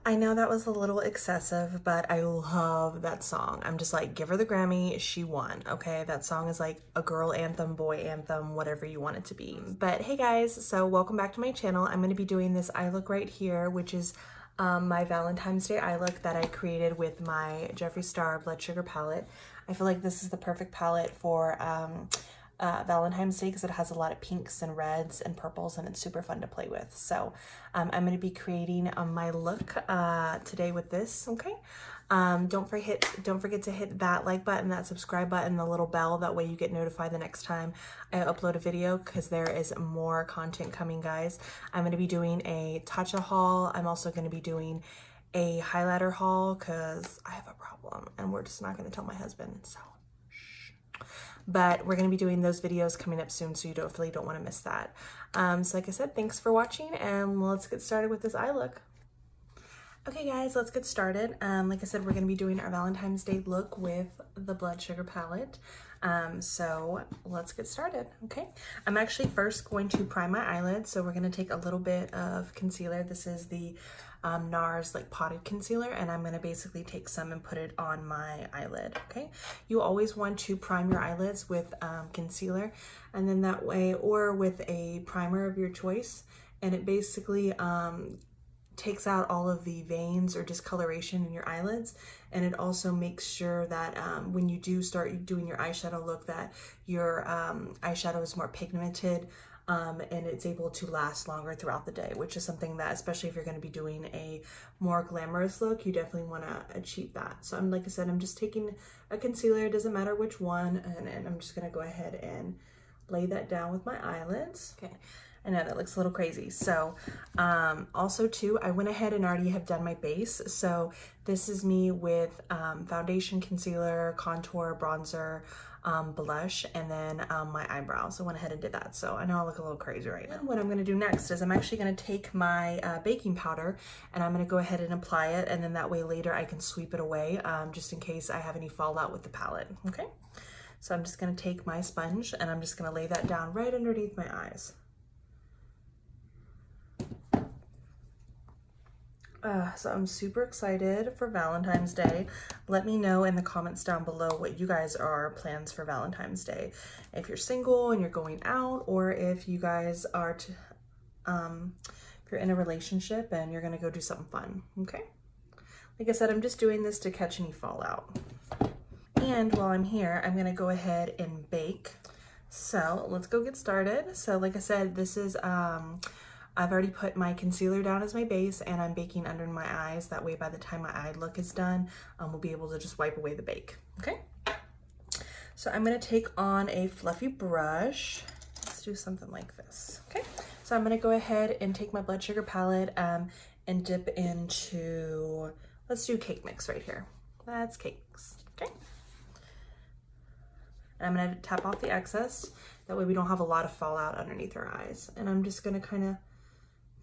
I know that was a little excessive, but I love that song. I'm just like, give her the Grammy, she won, okay? That song is like a girl anthem, boy anthem, whatever you want it to be. But hey guys, so welcome back to my channel. I'm gonna be doing this eye look right here, which is my Valentine's Day eye look that I created with my Jeffree Star Blood Sugar palette. I feel like this is the perfect palette for Valentine's Day because it has a lot of pinks and reds and purples and it's super fun to play with. So I'm going to be creating my look today with this, okay? Don't forget to hit that like button, that subscribe button, the little bell. That way you get notified the next time I upload a video because there is more content coming, guys. I'm going to be doing a Tatcha haul. I'm also going to be doing a highlighter haul because I have a problem and we're just not going to tell my husband, so but we're going to be doing those videos coming up soon, so you definitely don't want to miss that. So like I said, thanks for watching, and let's get started with this eye look. Okay guys, let's get started. Like I said, we're going to be doing our Valentine's Day look with the Blood Sugar palette. So let's get started, okay? I'm actually first going to prime my eyelids, so we're going to take a little bit of concealer. This is the NARS like potted concealer, and I'm going to basically take some and put it on my eyelid, okay? You always want to prime your eyelids with concealer, and then that way, or with a primer of your choice, and it basically takes out all of the veins or discoloration in your eyelids, and it also makes sure that when you do start doing your eyeshadow look, that your eyeshadow is more pigmented and it's able to last longer throughout the day, which is something that, especially if you're going to be doing a more glamorous look, you definitely want to achieve that. So like I said, I'm just taking a concealer, it doesn't matter which one, and I'm just going to go ahead and lay that down with my eyelids. Okay. I know that looks a little crazy. So also too, I went ahead and already have done my base. So this is me with foundation, concealer, contour, bronzer, blush, and then my eyebrows. So I went ahead and did that. So I know I look a little crazy right now. What I'm going to do next is I'm actually going to take my baking powder and I'm going to go ahead and apply it. And then that way later I can sweep it away just in case I have any fallout with the palette. Okay. So I'm just going to take my sponge and I'm just going to lay that down right underneath my eyes. So I'm super excited for Valentine's Day. Let me know in the comments down below what you guys are plans for Valentine's Day. If you're single and you're going out, or if you guys are if you're in a relationship and you're gonna go do something fun, okay? Like I said, I'm just doing this to catch any fallout. And while I'm here, I'm gonna go ahead and bake. So let's go get started. So like I said, this is I've already put my concealer down as my base and I'm baking under my eyes. That way by the time my eye look is done, we'll be able to just wipe away the bake, okay? So I'm gonna take on a fluffy brush. Let's do something like this, okay? So I'm gonna go ahead and take my Blood Sugar palette and dip into, let's do cake mix right here. That's cake mix, okay? And I'm gonna tap off the excess. That way we don't have a lot of fallout underneath our eyes. And I'm just gonna kind of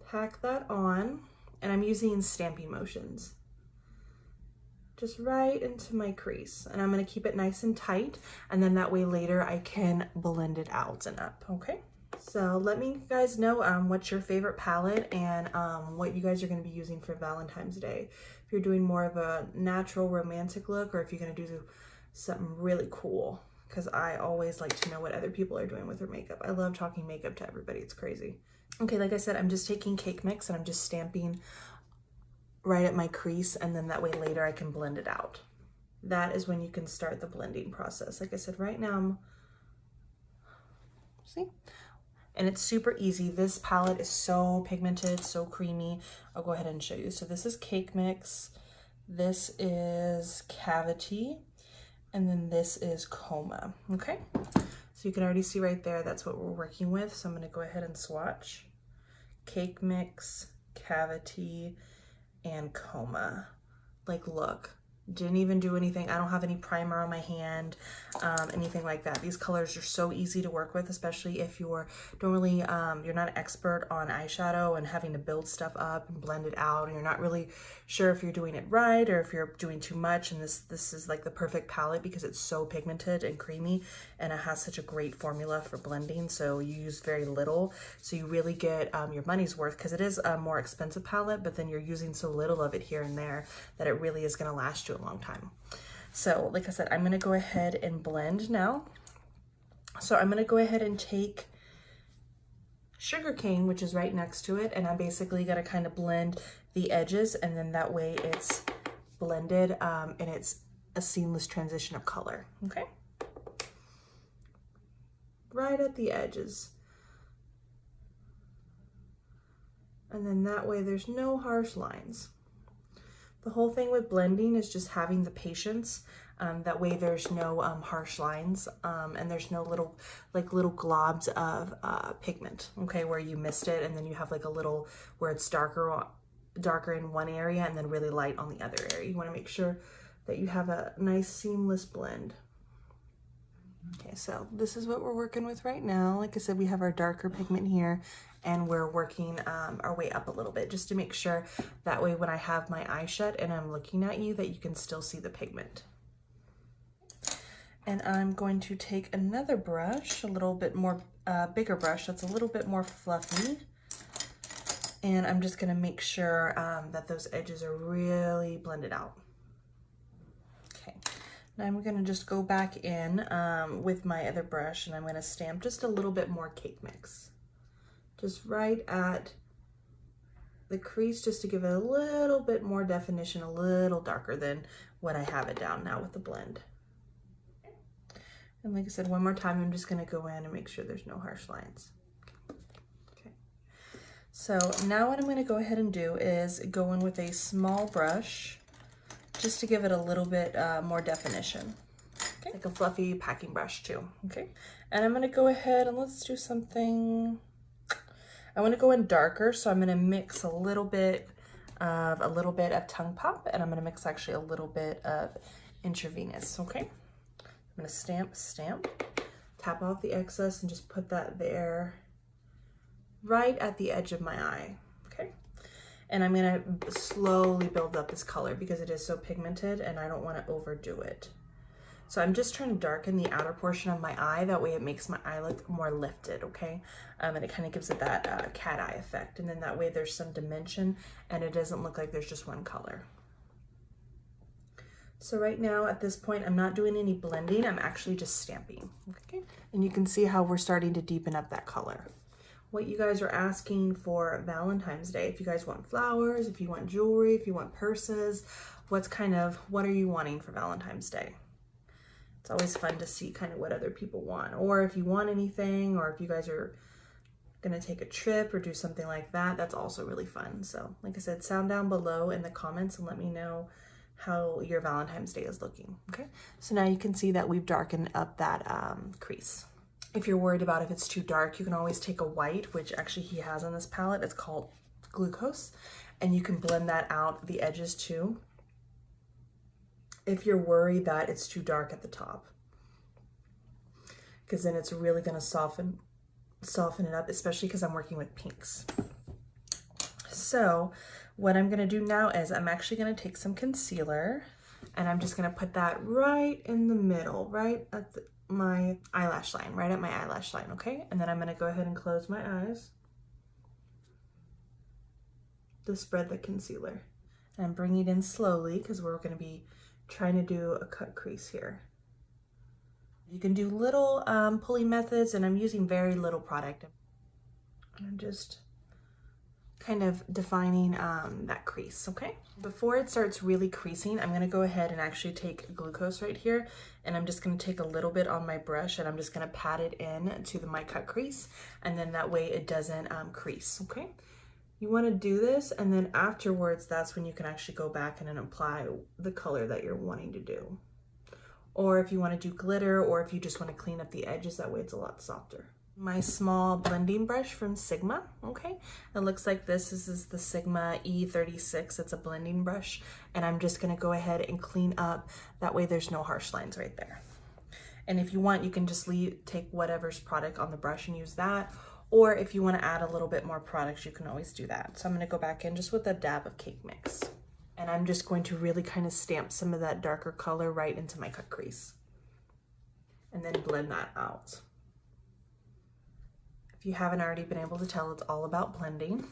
pack that on, and I'm using stamping motions just right into my crease, and I'm going to keep it nice and tight, and then that way later I can blend it out and up, okay? So let me guys know what's your favorite palette and what you guys are going to be using for Valentine's Day. If you're doing more of a natural romantic look, or if you're going to do something really cool, because I always like to know what other people are doing with their makeup. I love talking makeup to everybody, it's crazy. Okay, like I said, I'm just taking cake mix and I'm just stamping right at my crease, and then that way later I can blend it out. That is when you can start the blending process. Like I said, right now, see? And it's super easy. This palette is so pigmented, so creamy. I'll go ahead and show you. So this is cake mix, this is cavity, and then this is coma, okay? So you can already see right there, that's what we're working with. So I'm gonna go ahead and swatch cake mix, cavity, and coma. Like, look, Didn't even do anything. I don't have any primer on my hand, anything like that. These colors are so easy to work with, especially if you're you're not an expert on eyeshadow and having to build stuff up and blend it out, and you're not really sure if you're doing it right or if you're doing too much. And this is like the perfect palette because it's so pigmented and creamy, and it has such a great formula for blending. So you use very little, so you really get your money's worth, because it is a more expensive palette, but then you're using so little of it here and there that it really is going to last you a long time. So like I said, I'm going to go ahead and blend now. So I'm going to go ahead and take Sugarcane, which is right next to it, and I'm basically going to kind of blend the edges, and then that way it's blended and it's a seamless transition of color. Okay, right at the edges, and then that way there's no harsh lines. The whole thing with blending is just having the patience. That way there's no harsh lines, and there's no little globs of pigment, okay, where you missed it, and then you have like a little where it's darker in one area and then really light on the other area. You want to make sure that you have a nice seamless blend. Okay, so this is what we're working with right now. Like I said, we have our darker pigment here, and we're working our way up a little bit just to make sure that way when I have my eye shut and I'm looking at you, that you can still see the pigment. And I'm going to take another brush, a little bit more bigger brush that's a little bit more fluffy, and I'm just gonna make sure that those edges are really blended out. Okay. Now I'm gonna just go back in with my other brush, and I'm gonna stamp just a little bit more cake mix. Just right at the crease, just to give it a little bit more definition, a little darker than what I have it down now with the blend. And like I said, one more time, I'm just gonna go in and make sure there's no harsh lines. Okay. So now what I'm gonna go ahead and do is go in with a small brush, just to give it a little bit more definition. Okay. Like a fluffy packing brush too, okay? And I'm gonna go ahead and let's do something. I wanna go in darker, so I'm gonna mix a little bit of Tongue Pop, and I'm gonna mix actually a little bit of Intravenous, okay? I'm gonna stamp, tap off the excess, and just put that there right at the edge of my eye, okay? And I'm gonna slowly build up this color because it is so pigmented and I don't wanna overdo it. So I'm just trying to darken the outer portion of my eye, that way it makes my eye look more lifted, okay? And it kind of gives it that cat eye effect, and then that way there's some dimension and it doesn't look like there's just one color. So right now at this point, I'm not doing any blending, I'm actually just stamping, okay? And you can see how we're starting to deepen up that color. What you guys are asking for Valentine's Day, if you guys want flowers, if you want jewelry, if you want purses, what are you wanting for Valentine's Day? It's always fun to see kind of what other people want, or if you want anything, or if you guys are gonna take a trip or do something like that, that's also really fun. So like I said, sound down below in the comments and let me know how your Valentine's Day is looking, okay? So now you can see that we've darkened up that crease. If you're worried about if it's too dark, you can always take a white, which actually he has on this palette, it's called Glucose, and you can blend that out the edges too, if you're worried that it's too dark at the top, because then it's really gonna soften it up, especially because I'm working with pinks. So what I'm gonna do now is I'm actually gonna take some concealer, and I'm just gonna put that right in the middle, right at my eyelash line, okay? And then I'm gonna go ahead and close my eyes to spread the concealer. And I'm bringing it in slowly because we're gonna be trying to do a cut crease here. You can do little pulling methods, and I'm using very little product. I'm just kind of defining that crease, okay? Before it starts really creasing, I'm gonna go ahead and actually take Glucose right here, and I'm just gonna take a little bit on my brush, and I'm just gonna pat it in to my cut crease, and then that way it doesn't crease, okay? You wanna do this, and then afterwards, that's when you can actually go back and then apply the color that you're wanting to do. Or if you wanna do glitter, or if you just wanna clean up the edges, that way it's a lot softer. My small blending brush from Sigma, okay? It looks like this. This is the Sigma E36. It's a blending brush, and I'm just gonna go ahead and clean up. That way there's no harsh lines right there. And if you want, you can just take whatever's product on the brush and use that. Or if you wanna add a little bit more products, you can always do that. So I'm gonna go back in just with a dab of cake mix. And I'm just going to really kind of stamp some of that darker color right into my cut crease. And then blend that out. If you haven't already been able to tell, it's all about blending.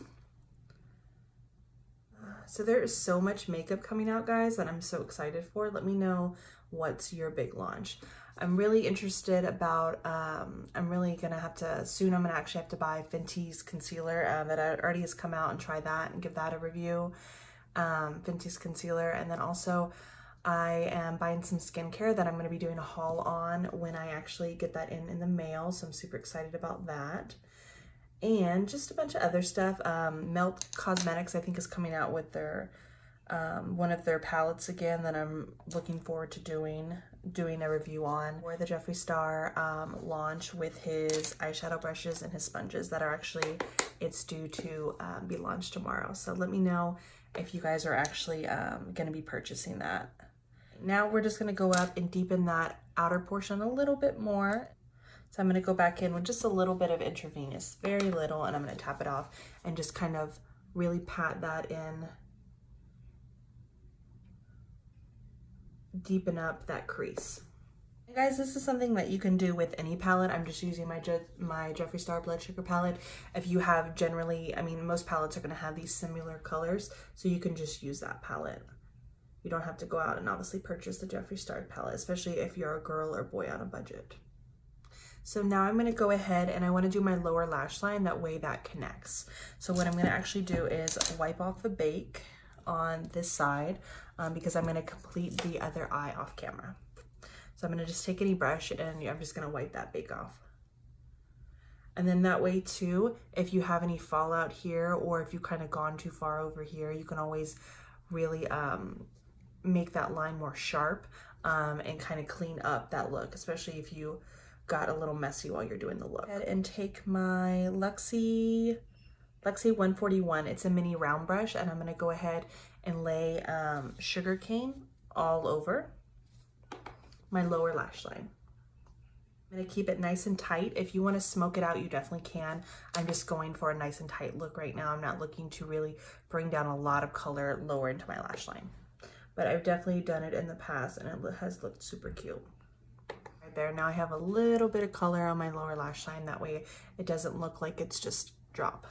So there is so much makeup coming out, guys, that I'm so excited for. Let me know what's your big launch. I'm really interested about, I'm really gonna have to, soon I'm gonna actually have to buy Fenty's concealer that already has come out, and try that and give that a review. Fenty's concealer, and then also I am buying some skincare that I'm going to be doing a haul on when I actually get that in the mail, so I'm super excited about that. And just a bunch of other stuff. Melt Cosmetics, I think, is coming out with their one of their palettes again that I'm looking forward to doing a review on. Or the Jeffree Star launch with his eyeshadow brushes and his sponges that are actually, it's due to be launched tomorrow. So let me know if you guys are actually going to be purchasing that. Now we're just going to go up and deepen that outer portion a little bit more. So I'm going to go back in with just a little bit of intravenous, very little, and I'm going to tap it off and just kind of really pat that in. Deepen up that crease. And guys, this is something that you can do with any palette. I'm just using my Jeffree Star Blood Sugar palette. If you have generally, I mean, most palettes are going to have these similar colors, so you can just use that palette. You don't have to go out and obviously purchase the Jeffree Star palette, especially if you're a girl or boy on a budget. So now I'm going to go ahead and I want to do my lower lash line, that way that connects. So what I'm going to actually do is wipe off the bake on this side because I'm going to complete the other eye off camera. So I'm going to just take any brush and I'm just going to wipe that bake off. And then that way too, if you have any fallout here or if you've kind of gone too far over here, you can always really make that line more sharp and kind of clean up that look, especially if you got a little messy while you're doing the look. And take my Luxie 141. It's a mini round brush, and I'm going to go ahead and lay sugarcane all over my lower lash line. I'm going to keep it nice and tight. If you want to smoke it out, you definitely can. I'm just going for a nice and tight look right now. I'm not looking to really bring down a lot of color lower into my lash line. But I've definitely done it in the past, and it has looked super cute. Right there, now I have a little bit of color on my lower lash line. That way it doesn't look like it's just drop,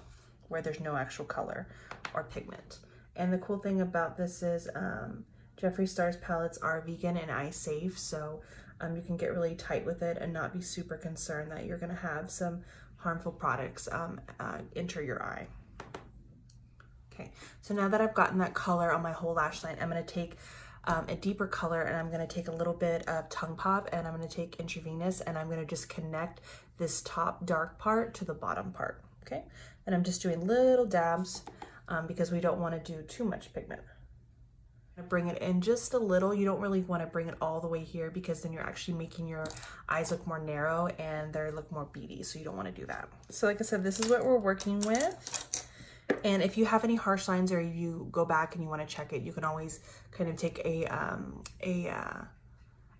where there's no actual color or pigment. And the cool thing about this is Jeffree Star's palettes are vegan and eye safe, so you can get really tight with it and not be super concerned that you're gonna have some harmful products enter your eye. Okay, so now that I've gotten that color on my whole lash line, I'm gonna take a deeper color and I'm gonna take a little bit of Tongue Pop and I'm gonna take intravenous and I'm gonna just connect this top dark part to the bottom part, okay? And I'm just doing little dabs because we don't wanna do too much pigment. I'm gonna bring it in just a little. You don't really wanna bring it all the way here because then you're actually making your eyes look more narrow and they look more beady, so you don't wanna do that. So like I said, this is what we're working with. And if you have any harsh lines or you go back and you want to check it, you can always kind of take a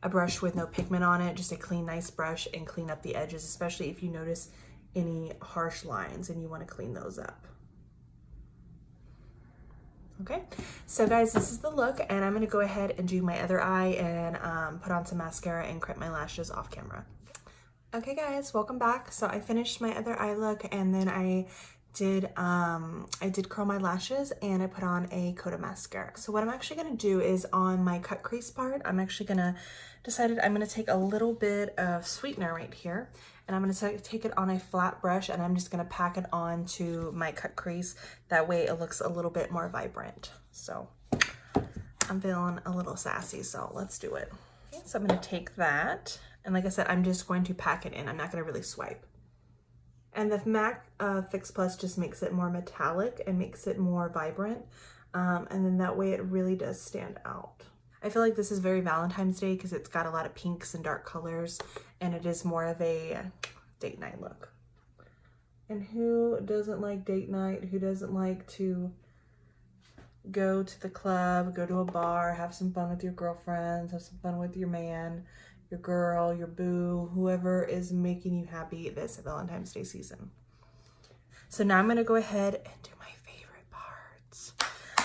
brush with no pigment on it, just a clean, nice brush, and clean up the edges, especially if you notice any harsh lines and you want to clean those up. Okay, so guys, this is the look, and I'm going to go ahead and do my other eye and put on some mascara and crimp my lashes off camera. Okay guys, welcome back. So I finished my other eye look, and then I did curl my lashes and I put on a coat of mascara. So what I'm actually gonna do is on my cut crease part, I'm actually gonna I'm gonna take a little bit of sweetener right here and I'm gonna take it on a flat brush and I'm just gonna pack it onto my cut crease. That way it looks a little bit more vibrant. So I'm feeling a little sassy, so let's do it. Okay, so I'm gonna take that and like I said, I'm just going to pack it in. I'm not gonna really swipe. And the MAC Fix Plus just makes it more metallic and makes it more vibrant. And then that way it really does stand out. I feel like this is very Valentine's Day because it's got a lot of pinks and dark colors and it is more of a date night look. And who doesn't like date night? Who doesn't like to go to the club, go to a bar, have some fun with your girlfriends, have some fun with your man, your girl, your boo, whoever is making you happy this Valentine's Day season. So now I'm gonna go ahead and do my favorite parts.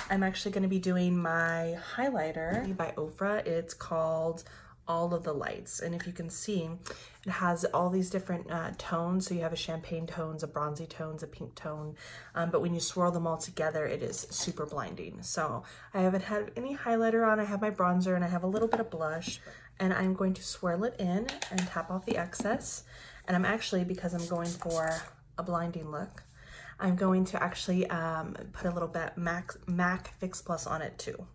I'm actually gonna be doing my highlighter by Ofra. It's called All of the Lights. And if you can see, it has all these different tones. So you have a champagne tones, a bronzy tones, a pink tone. But when you swirl them all together, it is super blinding. So I haven't had any highlighter on. I have my bronzer and I have a little bit of blush. And I'm going to swirl it in and tap off the excess. And I'm actually, because I'm going for a blinding look, I'm going to actually put a little bit MAC Fix Plus on it too.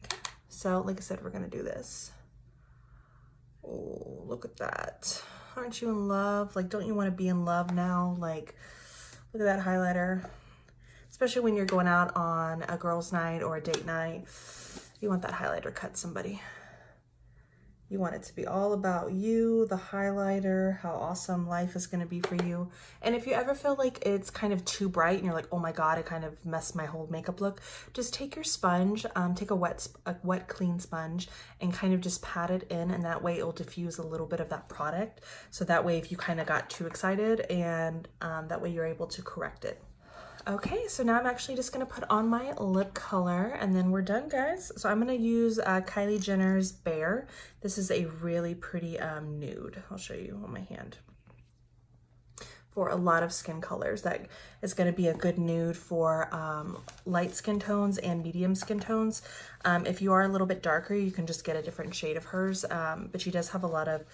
Okay. So like I said, we're gonna do this. Oh, look at that. Aren't you in love? Like, don't you want to be in love now? Like, look at that highlighter. Especially when you're going out on a girls' night or a date night. You want that highlighter cut, somebody. You want it to be all about you, the highlighter, how awesome life is going to be for you. And if you ever feel like it's kind of too bright and you're like, oh my God, it kind of messed my whole makeup look, just take your sponge, take a wet clean sponge and kind of just pat it in, and that way it will diffuse a little bit of that product. So that way if you kind of got too excited, and that way you're able to correct it. Okay, so now I'm actually just gonna put on my lip color and then we're done, guys. So I'm gonna use Kylie Jenner's Bare. This is a really pretty nude. I'll show you on my hand. For a lot of skin colors, that is gonna be a good nude for light skin tones and medium skin tones. If you are a little bit darker, you can just get a different shade of hers, but she does have a lot of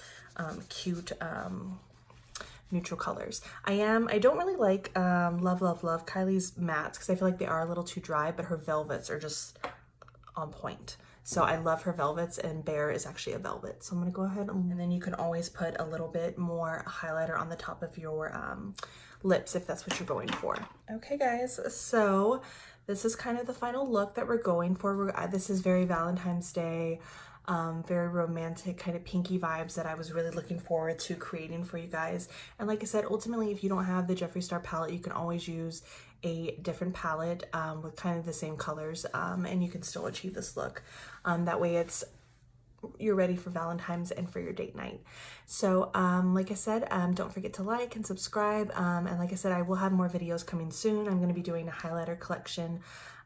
cute neutral colors. I don't really like love Kylie's mattes because I feel like they are a little too dry, but her velvets are just on point. So I love her velvets, and Bare is actually a velvet. So I'm gonna go ahead and then you can always put a little bit more highlighter on the top of your lips if that's what you're going for. Okay guys, so this is kind of the final look that we're going for. This is very Valentine's Day. Very romantic, kind of pinky vibes that I was really looking forward to creating for you guys. And like I said, ultimately, if you don't have the Jeffree Star palette, you can always use a different palette with kind of the same colors, and you can still achieve this look. That way you're ready for Valentine's and for your date night. So like I said, don't forget to like and subscribe, and like I said, I will have more videos coming soon. I'm going to be doing a highlighter collection,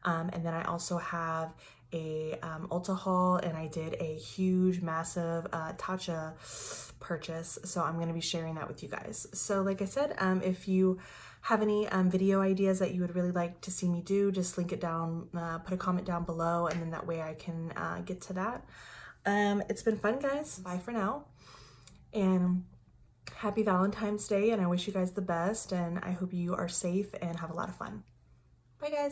and then I also have a Ulta haul, and I did a huge massive Tatcha purchase, so I'm going to be sharing that with you guys. So like I said, if you have any video ideas that you would really like to see me do, just link it down, put a comment down below, and then that way I can get to that. It's been fun, guys. Bye for now, and happy Valentine's Day, and I wish you guys the best, and I hope you are safe and have a lot of fun. Bye guys.